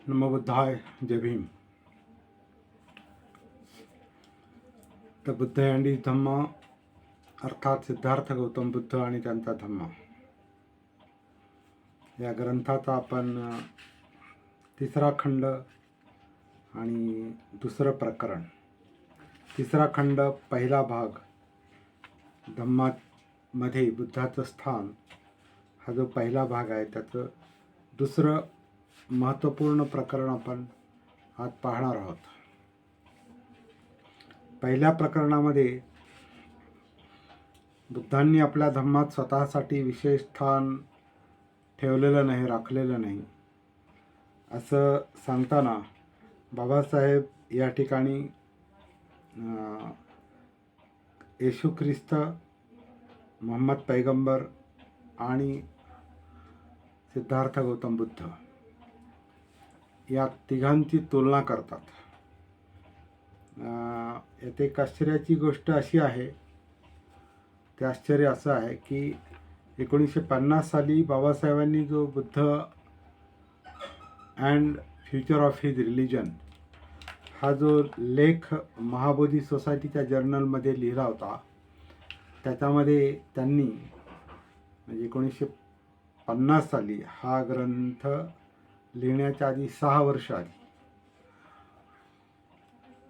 नमो बुद्धाय. जय भीम. तर बुद्ध यांनी धम्म अर्थात सिद्धार्थ गौतम बुद्ध आणि त्यांचा धम्म या ग्रंथाचा आपण तिसरा खंड आणि दुसरं प्रकरण. तिसरा खंड पहिला भाग धम्मामध्ये बुद्धाचं स्थान हा जो पहिला भाग आहे त्याचं दुसरं महत्त्वपूर्ण प्रकरण आपण आज पाहणार आहोत. पहिल्या प्रकरणामध्ये बुद्धांनी आपल्या धम्मात स्वतःसाठी विशेष स्थान ठेवलेलं नाही, राखलेलं नाही असं सांगताना बाबासाहेब या ठिकाणी येशू ख्रिस्त, मोहम्मद पैगंबर आणि सिद्धार्थ गौतम बुद्ध या तिघांची तुलना करतात. यात एक आश्चर्याची गोष्ट अशी आहे, ते आश्चर्य असं आहे की 1950 साली बाबासाहेबांनी जो Buddha and future of his religion हा जो लेख महाबोधी सोसायटीच्या जर्नलमध्ये लिहिला होता, त्याच्यामध्ये त्यांनी म्हणजे 1950 साली हा ग्रंथ लिहिण्याच्या आधी 6 वर्ष आधी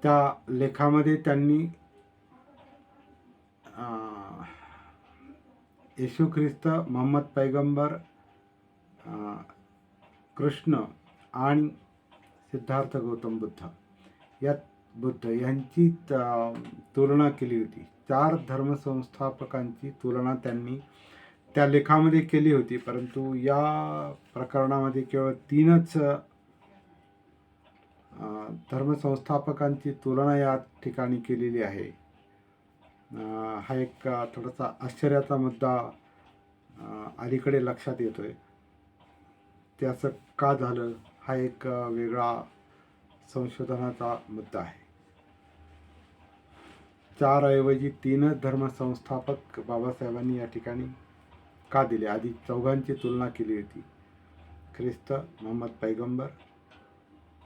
त्या लेखामध्ये त्यांनी येशू ख्रिस्त, मोहम्मद पैगंबर, कृष्ण आणि सिद्धार्थ गौतम बुद्ध यांची तुलना केली होती. 4 धर्मसंस्थापकांची तुलना त्यांनी त्या लेखामध्ये केली होती, परंतु या प्रकरणामध्ये केवळ 3च धर्मसंस्थापकांची तुलना या ठिकाणी केलेली आहे. हा एक थोडासा आश्चर्याचा मुद्दा अलीकडे लक्षात येतोय. ते असं का झालं हा एक वेगळा संशोधनाचा मुद्दा आहे. 4 ऐवजी 3च धर्मसंस्थापक बाबासाहेबांनी या ठिकाणी का दिले? आधी 4घांची तुलना केली होती, ख्रिस्त, मोहम्मद पैगंबर,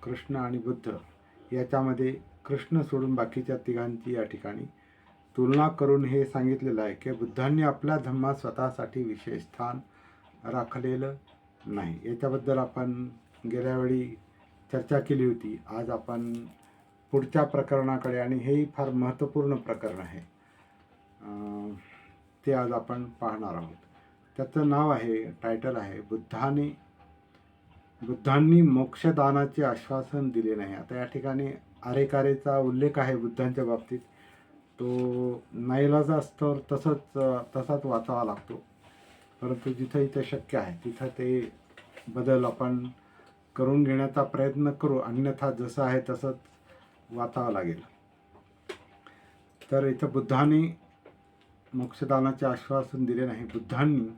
कृष्ण आणि बुद्ध. याच्यामध्ये कृष्ण सोडून बाकीच्या तिघांची या ठिकाणी तुलना करून हे सांगितलेलं आहे की बुद्धांनी आपल्या धम्मात स्वतःसाठी विशेष स्थान राखलेलं नाही. याच्याबद्दल आपण गेल्या वेळी चर्चा केली होती. आज आपण पुढच्या प्रकरणाकडे, आणि हेही फार महत्त्वपूर्ण प्रकरण आहे, ते आज आपण पाहणार आहोत. त्याचं नाव आहे, टायटल आहे, बुद्धांनी मोक्षदानाचे आश्वासन दिले नाही. आता या ठिकाणी अरेकारेचा उल्लेख आहे बुद्धांच्या बाबतीत. तो नाईलाजा असतो तसाच वाचावा लागतो, परंतु जिथं इथं शक्य आहे तिथं ते बदल आपण करून घेण्याचा प्रयत्न करू, अन्यथा जसं आहे तसंच वाचावं लागेल. तर इथं बुद्धांनी मोक्षदानाचे आश्वासन दिले नाही. बुद्धांनी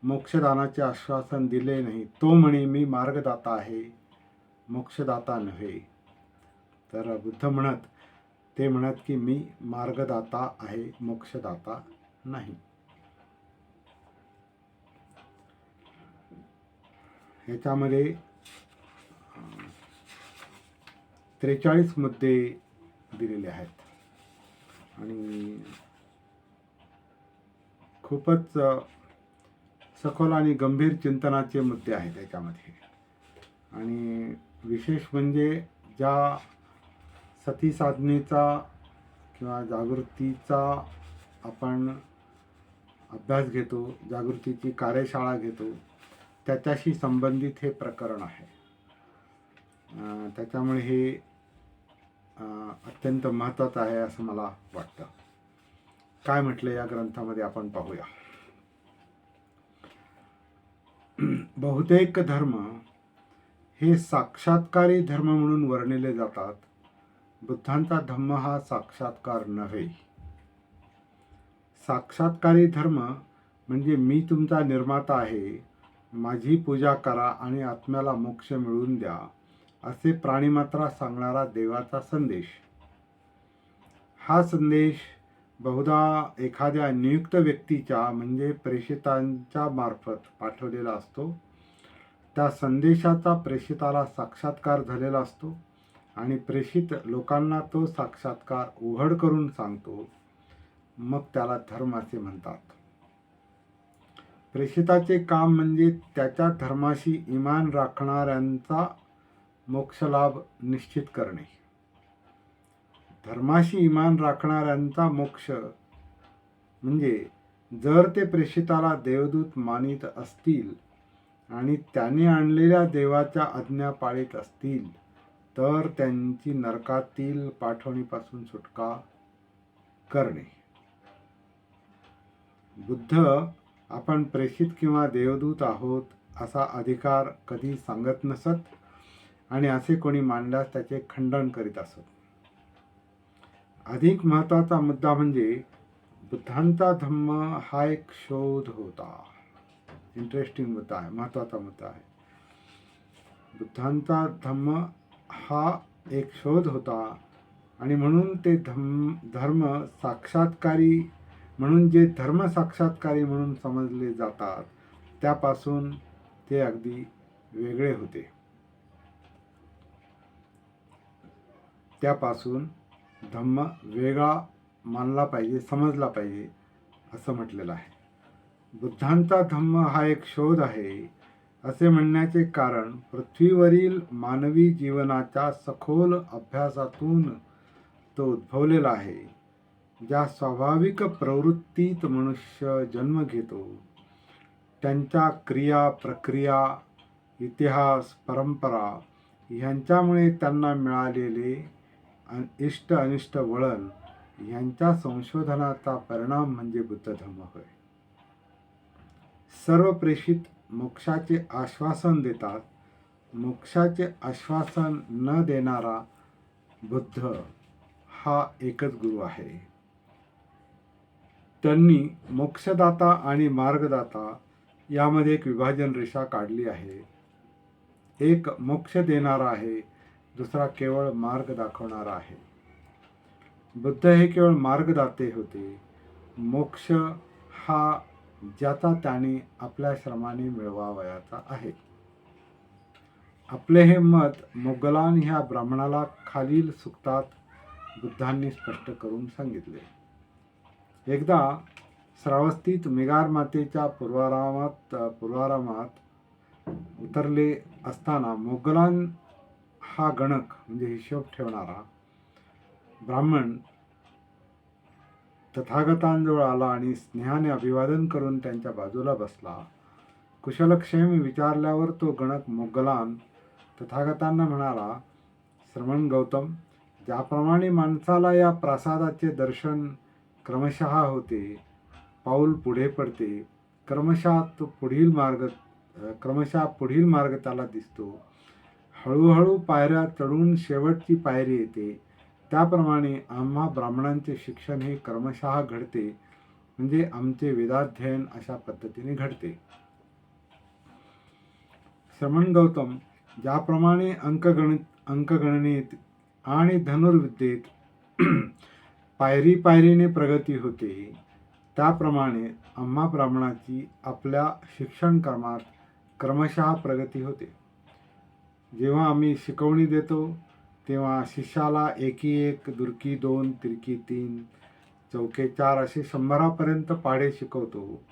मोक्षदानाचे आश्वासन दिले नाही. तो म्हणे मी मार्गदाता आहे, मोक्षदाता नव्हे. तर बुद्ध म्हणत की मी मार्गदाता आहे, मोक्षदाता नाही. ह्याच्यामध्ये 43 मुद्दे दिलेले आहेत आणि खूपच सखोल आणि गंभीर चिंतनाचे मुद्दे आहेत त्याच्यामध्ये. आणि विशेष म्हणजे ज्या सती साधनेचा किंवा जागृतीचा आपण अभ्यास घेतो, जागृतीची कार्यशाळा घेतो, त्याच्याशी संबंधित हे प्रकरण आहे. त्याच्यामुळे हे अत्यंत महत्त्वाचं आहे असं मला वाटतं. काय म्हटलं या ग्रंथामध्ये आपण पाहूया. बहुतेक धर्म हे साक्षात्कारी धर्म म्हणून वर्णिले जातात. बुद्धांचा धम्म हा साक्षात्कार नव्हे. साक्षात्कारी धर्म म्हणजे मी तुमचा निर्माता आहे, माझी पूजा करा आणि आत्म्याला मोक्ष मिळवून द्या, असे प्राणिमात्रा सांगणारा देवाचा संदेश. हा संदेश बहुधा एखाद्या नियुक्त व्यक्तीच्या म्हणजे प्रेषितांच्या मार्फत पाठवलेला असतो. त्या संदेशाचा प्रेषिताला साक्षात्कार झालेला असतो आणि प्रेषित लोकांना तो साक्षात्कार उघड करून सांगतो, मग त्याला धर्म असे म्हणतात. प्रेषिताचे काम म्हणजे त्याच्या धर्माशी इमान राखणाऱ्यांचा मोक्षलाभ निश्चित करणे. धर्माशी इमान राखणाऱ्यांचा मोक्ष म्हणजे जर ते प्रेषिताला देवदूत मानित असतील आणि त्याने आणलेल्या देवाच्या आज्ञा पाळीत असतील तर त्यांची नरकातील पाठवणीपासून सुटका करणे. बुद्ध आपण प्रेषित किंवा देवदूत आहोत असा अधिकार कधी सांगत नसत आणि असे कोणी मांडल्यास त्याचे खंडन करीत असत. अधिक महत्त्वाचा मुद्दा म्हणजे बुद्धांचा धम्म हा एक शोध होता. इंटरेस्टिंग मुद्दा आहे, महत्त्वाचा मुद्दा आहे. बुद्धांचा धम्म हा एक शोध होता आणि म्हणून ते धर्म साक्षात्कारी म्हणून जे धर्म साक्षात्कारी म्हणून समजले जातात त्यापासून ते अगदी वेगळे होते. त्यापासून धम्म वेगळा मानला पाहिजे, समजला पाहिजे असं म्हटलेलं आहे. बुद्धांचा धम्म हा एक शोध आहे असे म्हणण्याचे कारण पृथ्वीवरील मानवी जीवनाच्या सखोल अभ्यासातून तो उद्भवलेला आहे. ज्या स्वाभाविक प्रवृत्तीत मनुष्य जन्म घेतो त्यांच्या क्रिया प्रक्रिया इतिहास परंपरा ह्यांच्यामुळे त्यांना मिळालेले इष्ट अनिष्ट वळण यांच्या संशोधनाचा परिणाम म्हणजे बुद्ध धम्म होय. सर्व प्रेषित मोक्षाचे आश्वासन देतात. मोक्षाचे आश्वासन न देणारा बुद्ध हा एकच गुरु आहे. त्यांनी मोक्षदाता आणि मार्गदाता यामध्ये एक विभाजन रेषा काढली आहे. एक मोक्ष देणारा आहे, दुसरा केवळ मार्ग दाखवणारा आहे. बुद्ध हे केवळ मार्गदाते होते. मोक्ष हा ज्याचा त्याने आपल्या श्रमाने मिळवावयाचा आहे. आपले हे मत मोगलान ह्या ब्राह्मणाला खालील सूक्तात बुद्धांनी स्पष्ट करून सांगितले. एकदा श्रावस्तीत मेगार मातेच्या पूर्वारामात उतरले असताना मोगलान हा गणक म्हणजे हिशोब ठेवणारा ब्राह्मण तथागतांजवळ आला आणि स्नेहाने अभिवादन करून त्यांच्या बाजूला बसला. कुशलक्षेम विचारल्यावर तो गणक मोगलान तथागतांना म्हणाला, श्रमण गौतम, ज्याप्रमाणे माणसाला या प्रासादाचे दर्शन क्रमशः होते, पाऊल पुढे पडते, क्रमशः पुढील मार्ग त्याला दिसतो, हळूहळू पायऱ्या चढून शेवटची पायरी येते, त्याप्रमाणे आम्हा ब्राह्मणांचे शिक्षण हे क्रमशः घडते, म्हणजे आमचे वेदाध्ययन अशा पद्धतीने घडते. श्रमण गौतम, ज्याप्रमाणे अंकगणनेत आणि धनुर्विद्येत पायरी पायरीने प्रगती होते, त्याप्रमाणे आम्हा ब्राह्मणाची आपल्या शिक्षण क्रमात क्रमशः प्रगती होते. जेव्हा आम्ही शिकवणी देतो तेव्हा शिष्याला एकी 1, दुरकी 2, तिरकी 3, चौके 4 असे 100पर्यंत पाढे शिकवतो.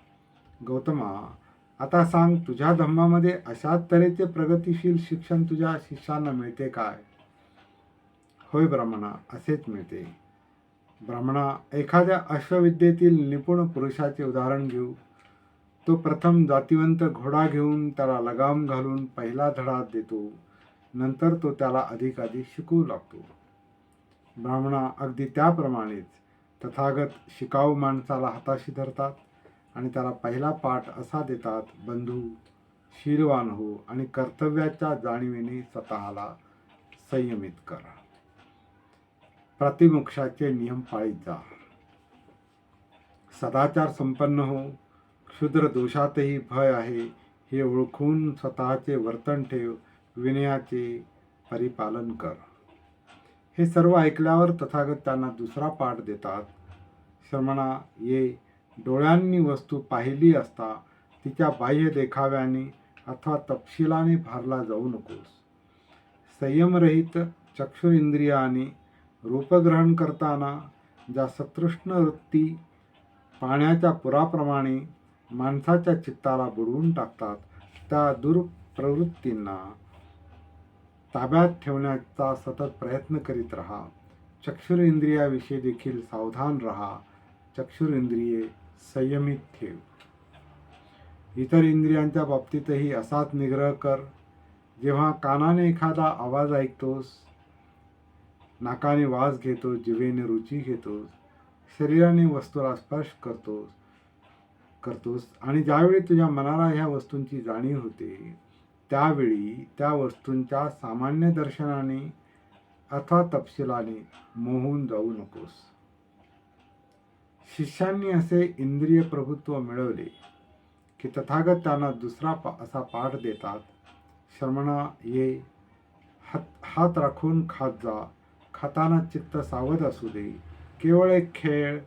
गौतमा, आता सांग, तुझ्या धम्मामध्ये अशाच तऱ्हेचे प्रगतिशील शिक्षण तुझ्या शिष्यांना मिळते काय? होय ब्राह्मणा, असेच मिळते. ब्राह्मणा, एखाद्या अश्वविद्येतील निपुण पुरुषाचे उदाहरण घेऊ. तो प्रथम जातिवंत घोडा घेऊन त्याला लगाम घालून पहिला धडा देतो. नंतर तो त्याला अधिक शिकवू लागतो. ब्राह्मणा, अगदी त्याप्रमाणेच तथागत शिकाऊ माणसाला हाताशी धरतात आणि त्याला पहिला पाठ असा देतात, बंधू, शीलवान हो आणि कर्तव्याच्या जाणीवेने स्वतःला संयमित कर. प्रतिमोक्षाचे नियम पाळीत जा. सदाचार संपन्न हो. क्षुद्र दोषातही भय आहे हे ओळखून स्वतःचे वर्तन ठेव. विनयाचे परिपालन कर. हे सर्व ऐकल्यावर तथागत त्यांना दुसरा पाठ देतात. श्रमणा, ये, डोळ्यांनी वस्तू पाहिली असता तिच्या बाह्य देखाव्याने अथवा तपशिलाने भारला जाऊ नकोस. संयमरहित चक्षुरिंद्रियाने रूपग्रहण करताना ज्या सतृष्ण वृत्ती पाण्याच्या पुराप्रमाणे माणसाच्या चित्ताला बुडवून टाकतात, त्या दुर्प्रवृत्तींना ताब्यात ठेवण्याचा सतत प्रयत्न करीत राहा. चक्षुरेंद्रियाविषयी देखील सावधान राहा. चक्षुरेंद्रिये संयमित ठेव. इतर इंद्रियांच्या बाबतीतही असाच निग्रह कर. जेव्हा कानाने एखादा आवाज ऐकतोस, नाकाने वास घेतोस, जिभेने रुची घेतोस, शरीराने वस्तूला स्पर्श करतोस आणि ज्यावेळी तुझ्या मनाला ह्या वस्तूंची जाणीव होते, त्यावेळी त्या वस्तूंच्या सामान्य दर्शनाने अथवा तपशिलाने मोहून जाऊ नकोस. शिष्यांनी असे इंद्रिय प्रभुत्व मिळवले की तथागत त्यांना दुसरा असा पाठ देतात. श्रमणा ये, हात राखून खात जा. खाताना चित्त सावध असू दे. केवळ एक खेळ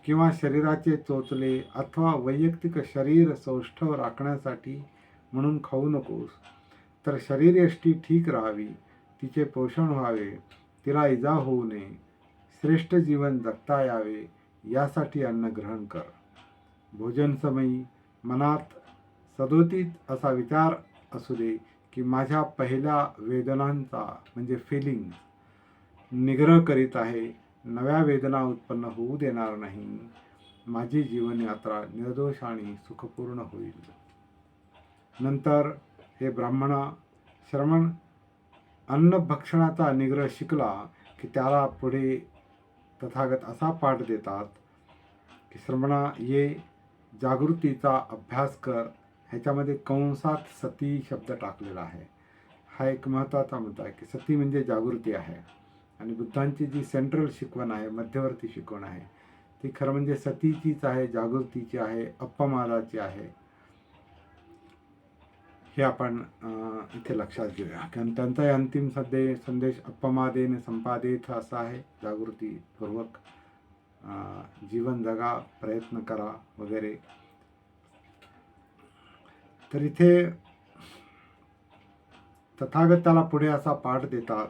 किंवा शरीराचे चोचले अथवा वैयक्तिक शरीर सौष्ठव राखण्यासाठी म्हणून खाऊ नकोस, तर शरीरयष्टी ठीक राहावी, तिचे पोषण व्हावे, तिला इजा होऊ नये, श्रेष्ठ जीवन जगता यावे यासाठी अन्न ग्रहण कर. भोजन समयी मनात सदोतीत असा विचार असू दे की माझ्या पहिल्या वेदनांचा म्हणजे फिलिंग निग्रह करीत आहे, नव्या वेदना उत्पन्न होऊ देणार नाही, माझी जीवनयात्रा निर्दोष आणि सुखपूर्ण होईल. नंतर हे ब्राह्मणा, श्रमण अन्न भक्षणाचा निग्रह शिकला की त्याला पुढे तथागत असा पाठ देतात की श्रमणा ये, जागृतीचा अभ्यास कर. ह्याच्यामध्ये कंसात सती शब्द टाकलेला आहे. हा एक महत्त्वाचा मुद्दा आहे की सती म्हणजे जागृती आहे आणि बुद्धांची जी सेंट्रल शिकवण आहे, मध्यवर्ती शिकवण आहे, ती खरं म्हणजे सतीचीच आहे, जागृतीची आहे, अप्पमादाची आहे. हे आपण इथे लक्षात घेऊया. कारण त्यांचा अंतिम संदेश अप्पमादेने संपादेत असा आहे. जागृतीपूर्वक जीवन जगा, प्रयत्न करा वगैरे. तर इथे तथागत त्याला पुढे असा पाठ देतात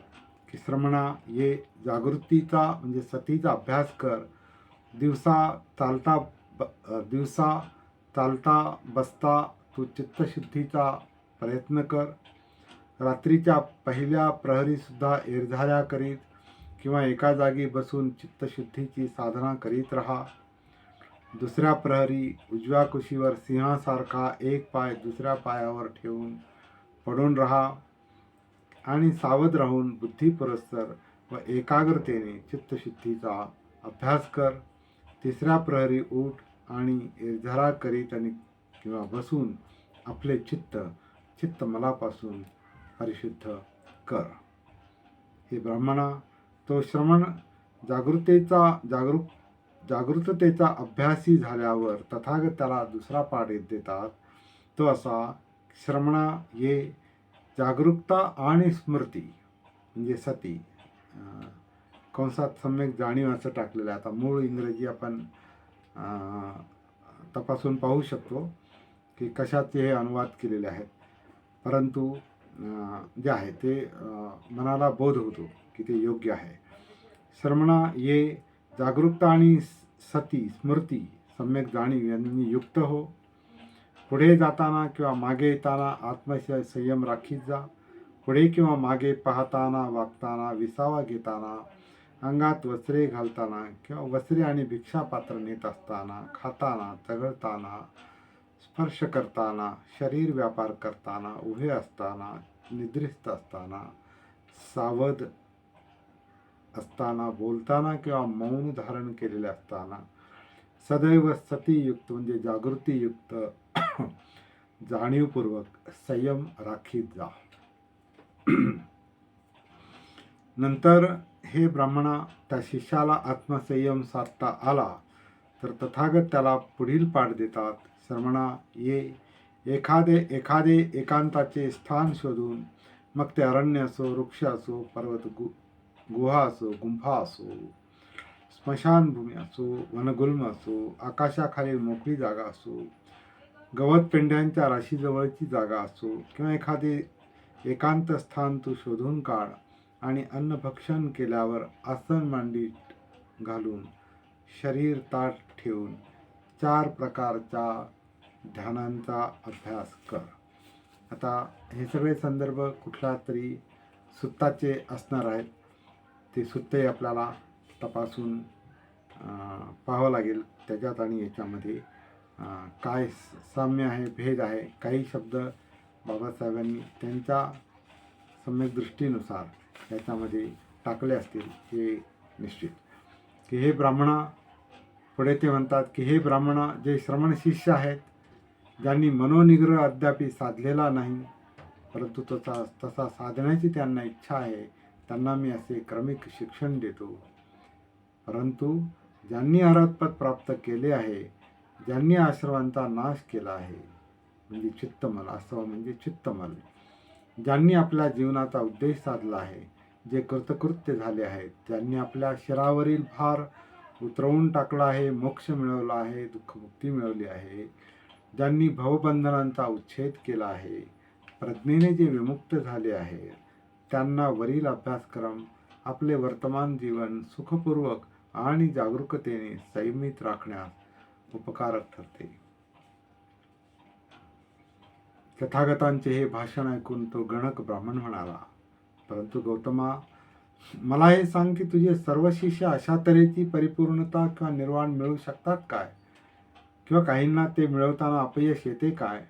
की श्रमणा ये, जागृतीचा म्हणजे सतीचा अभ्यास कर. दिवसा चालता बसता तू चित्तशुद्धीचा प्रयत्न कर. रात्रीच्या पहिल्या प्रहरीसुद्धा एरझाऱ्या करीत किंवा एका जागी बसून चित्तशुद्धीची साधना करीत राहा. दुसऱ्या प्रहरी उजव्या कुशीवर सिंहासारखा एक पाय दुसऱ्या पायावर ठेवून पडून राहा आणि सावध राहून बुद्धिपुरस्सर व एकाग्रतेने चित्तशुद्धीचा अभ्यास कर. तिसऱ्या प्रहरी उठ आणि एरझारा करीत आणि किंवा बसून आपले चित्त मलापासून परिशुद्ध कर. हे ब्राह्मणा, तो श्रमण जागृततेचा अभ्यासी झाल्यावर तथागत त्याला दुसरा पाठ देतात. तो असा, श्रमणा ये, जागरूकता आणि स्मृती म्हणजे सती, कंसात सम्यक जाणीव असं टाकलेलं आहे. आता मूळ इंग्रजी आपण तपासून पाहू शकतो की कशाचे हे अनुवाद केलेले आहेत, परंतु जे आहे ते मनाला बोध होतो की ते योग्य आहे. श्रमणा ये, जागरूकता आणि सती स्मृती सम्यक जाणीव यांनी युक्त हो. पुढे जाताना किंवा मागे येताना आत्मसंयम राखीत जा. पुढे किंवा मागे पाहताना, वागताना, विसावा घेताना, अंगात वस्त्रे घालताना किंवा वस्त्रे आणि भिक्षापात्र नेत असताना, खाताना, चघळताना, स्पर्श करताना, शरीर व्यापार करताना, उभे असताना, निद्रिस्त असताना, सावध असताना, बोलताना किंवा मौन धारण केलेले असताना सदैव सतीयुक्त म्हणजे जागृतीयुक्त जाणीवपूर्वक संयम राखीत जा. नंतर हे ब्राह्मणा, त्या शिष्याला आत्मसंयम साधता आला तर तथागत त्याला पुढील पाठ देतात. श्रमणा ये, एखादे एकांताचे स्थान शोधून, मग ते अरण्य असो, वृक्ष असो, पर्वत गुहा असो, गुंफा असो, स्मशानभूमी असो, वनगुल्म असो, आकाशाखालील मोकळी जागा असो, गवत पेंढ्यांच्या राशीजवळची जागा असो किंवा एखादे एकांत स्थान तू शोधून काढ आणि अन्नभक्षण केल्यावर आसन मांडीत घालून शरीर ताठ ठेवून 4 प्रकारच्या ध्यानांचा अभ्यास कर. आता हे सगळे संदर्भ कुठल्या तरी सुत्ताचे असणार आहेत. ते सुत्तही आपल्याला तपासून पाहावं लागेल. त्याच्यात आणि याच्यामध्ये काय साम्य आहे, भेद आहे. काही शब्द बाबासाहेबांनी त्यांच्या सम्यक दृष्टीनुसार याच्यामध्ये टाकले असतील हे निश्चित. की हे ब्राह्मणा, पुढे ते म्हणतात की हे ब्राह्मणा, जे श्रमण शिष्य आहेत, ज्यांनी मनोनिग्रह अद्यापी साधलेला नाही, परंतु तसा साधण्याची त्यांना इच्छा आहे, त्यांना मी असे क्रमिक शिक्षण देतो. परंतु ज्यांनी अरहतपद प्राप्त केले आहे, ज्यांनी आश्रवांचा नाश केला आहे, म्हणजे चित्तमल, असं म्हणजे चित्तमल, ज्यांनी आपल्या जीवनाचा उद्देश साधला आहे, जे कृतकृत्य झाले आहेत, ज्यांनी आपल्या शिरावरील भार उतरवून टाकला आहे, मोक्ष मिळवला आहे, दुःखमुक्ती मिळवली आहे, ज्यांनी भवबंधनांचा उच्छेद केला आहे, प्रज्ञेने जे विमुक्त झाले आहे, त्यांना वरील अभ्यासक्रम आपले वर्तमान जीवन सुखपूर्वक आणि जागरूकतेने संयमित राखण्यास उपकारक ठरते. तथागतांचे हे भाषण ऐकून तो गणक ब्राह्मण म्हणाला, परंतु गौतमा, मला हे सांग की तुझे सर्व शिष्य अशा तऱ्हेची परिपूर्णता किंवा निर्वाण मिळवू शकतात काय, किंवा काहींना ते मिळवताना अपयश येते काय?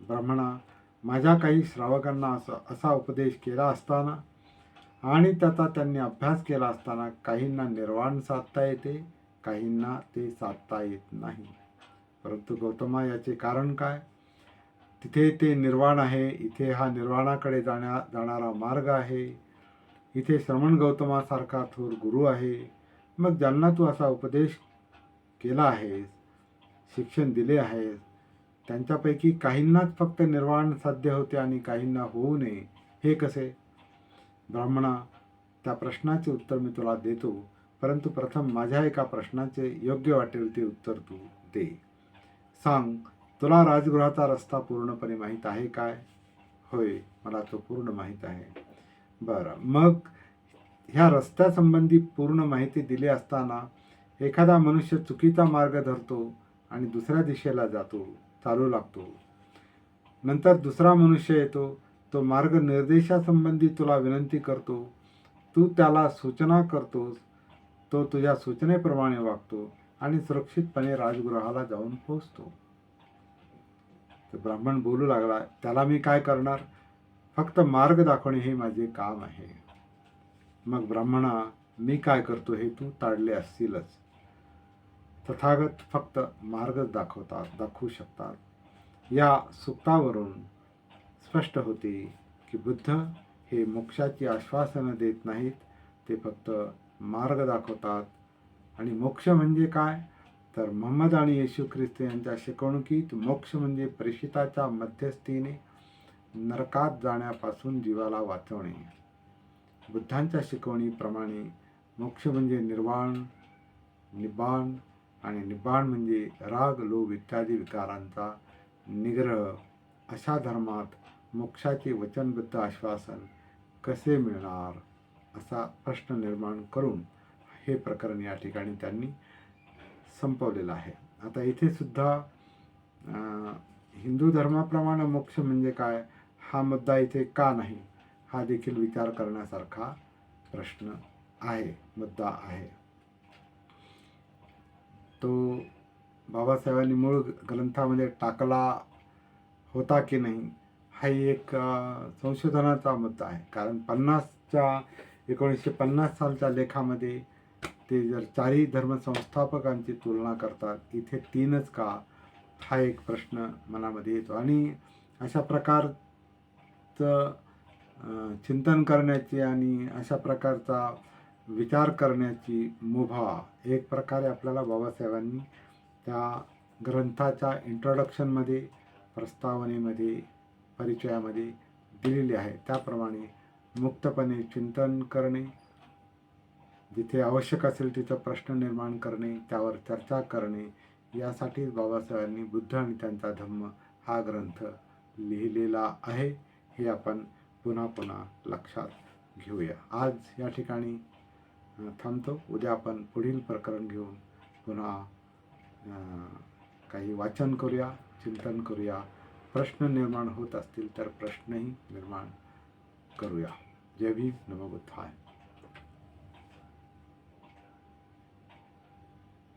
ब्राह्मणा, माझ्या काही श्रावकांना असा उपदेश केला असताना आणि त्याचा त्यांनी अभ्यास केला असताना काहींना निर्वाण साधता येते, काहींना ते साधता येत नाही. परंतु गौतमा, याचे कारण काय? तिथे ते निर्वाण आहे, इथे हा निर्वाणाकडे जाणारा मार्ग आहे, इथे श्रमण गौतमासारखा थोर गुरु आहे. मग ज्यांना तू असा उपदेश केला आहेस, शिक्षण दिले आहेस, त्यांच्यापैकी काहींनाच फक्त निर्वाण साध्य होते आणि काहींना होऊ नये, हे कसे? ब्राह्मणा, त्या प्रश्नाचे उत्तर मी तुला देतो, परंतु प्रथम माझ्या एका प्रश्नाचे योग्य वाटेल ते उत्तर तू दे. सांग, तुला राजगृहाचा रस्ता पूर्णपणे माहीत आहे काय? होय, मला तो पूर्ण माहीत आहे. बरं, मग ह्या रस्त्यासंबंधी पूर्ण माहिती दिली असताना एखादा मनुष्य चुकीचा मार्ग धरतो आणि दुसऱ्या दिशेला चालू लागतो. नंतर दुसरा मनुष्य येतो, तो मार्ग निर्देशासंबंधी तुला विनंती करतो, तू त्याला सूचना करतोस, तो तुझ्या सूचनेप्रमाणे वागतो आणि सुरक्षितपणे राजगृहाला जाऊन पोहोचतो. तर ब्राह्मण बोलू लागला, त्याला मी काय करणार? फक्त मार्ग दाखवणे हे माझे काम आहे. मग ब्राह्मणा, मी काय करतो हे तू ताडले असशीलच. तथागत फक्त मार्ग दाखवू शकतात. या सूक्तावरून स्पष्ट होते की बुद्ध हे मोक्षाची आश्वासनं देत नाहीत, ते फक्त मार्ग दाखवतात. आणि मोक्ष म्हणजे काय? तर मोहम्मद आणि येशू ख्रिस्त यांच्या शिकवणुकीत मोक्ष म्हणजे प्रेषिताच्या मध्यस्थीने नरकात जाण्यापासून जीवाला वाचवणे. बुद्धांच्या शिकवणीप्रमाणे मोक्ष म्हणजे निर्वाण, निब्बाण, आणि निब्बाण म्हणजे राग, लोभ इत्यादी विकारांचा निग्रह. अशा धर्मात मोक्षाचे वचनबद्ध आश्वासन कसे मिळणार, असा प्रश्न निर्माण करून हे प्रकरण या ठिकाणी त्यांनी संपवलेलं आहे. आता इथे सुद्धा हिंदू धर्माप्रमाणे मोक्ष म्हणजे काय, हा मुद्दा इथे का नाही, हा देखील विचार करण्यासारखा प्रश्न आहे, मुद्दा आहे. तो बाबासाहेबांनी मूळ ग्रंथामध्ये टाकला होता की नाही, हा एक संशोधनाचा मुद्दा आहे. कारण 1950 सालच्या लेखामध्ये ते जर 4ही धर्मसंस्थापकांची तुलना करतात, इथे 3च का, हा एक प्रश्न मनामध्ये येतो. आणि अशा प्रकारचं चिंतन करण्याची आणि अशा प्रकारचा विचार करण्याची मुभा एक प्रकारे आपल्याला बाबासाहेबांनी त्या ग्रंथाच्या इंट्रोडक्शनमध्ये, प्रस्तावनेमध्ये, परिचयामध्ये दिलेली आहे. त्याप्रमाणे मुक्तपणे चिंतन करणे, जिथे आवश्यक असेल तिथं प्रश्न निर्माण करणे, त्यावर चर्चा करणे, यासाठीच बाबासाहेबांनी बुद्ध आणि त्यांचा धम्म हा ग्रंथ लिहिलेला आहे, हे आपण पुन्हा पुन्हा लक्षात घेऊया. आज या ठिकाणी थांबतो. उद्या आपण पुढील प्रकरण घेऊन पुन्हा काही वाचन करूया, चिंतन करूया. प्रश्न निर्माण होत असतील तर प्रश्नही निर्माण करूया. जय भीम, नमो बुद्धाय.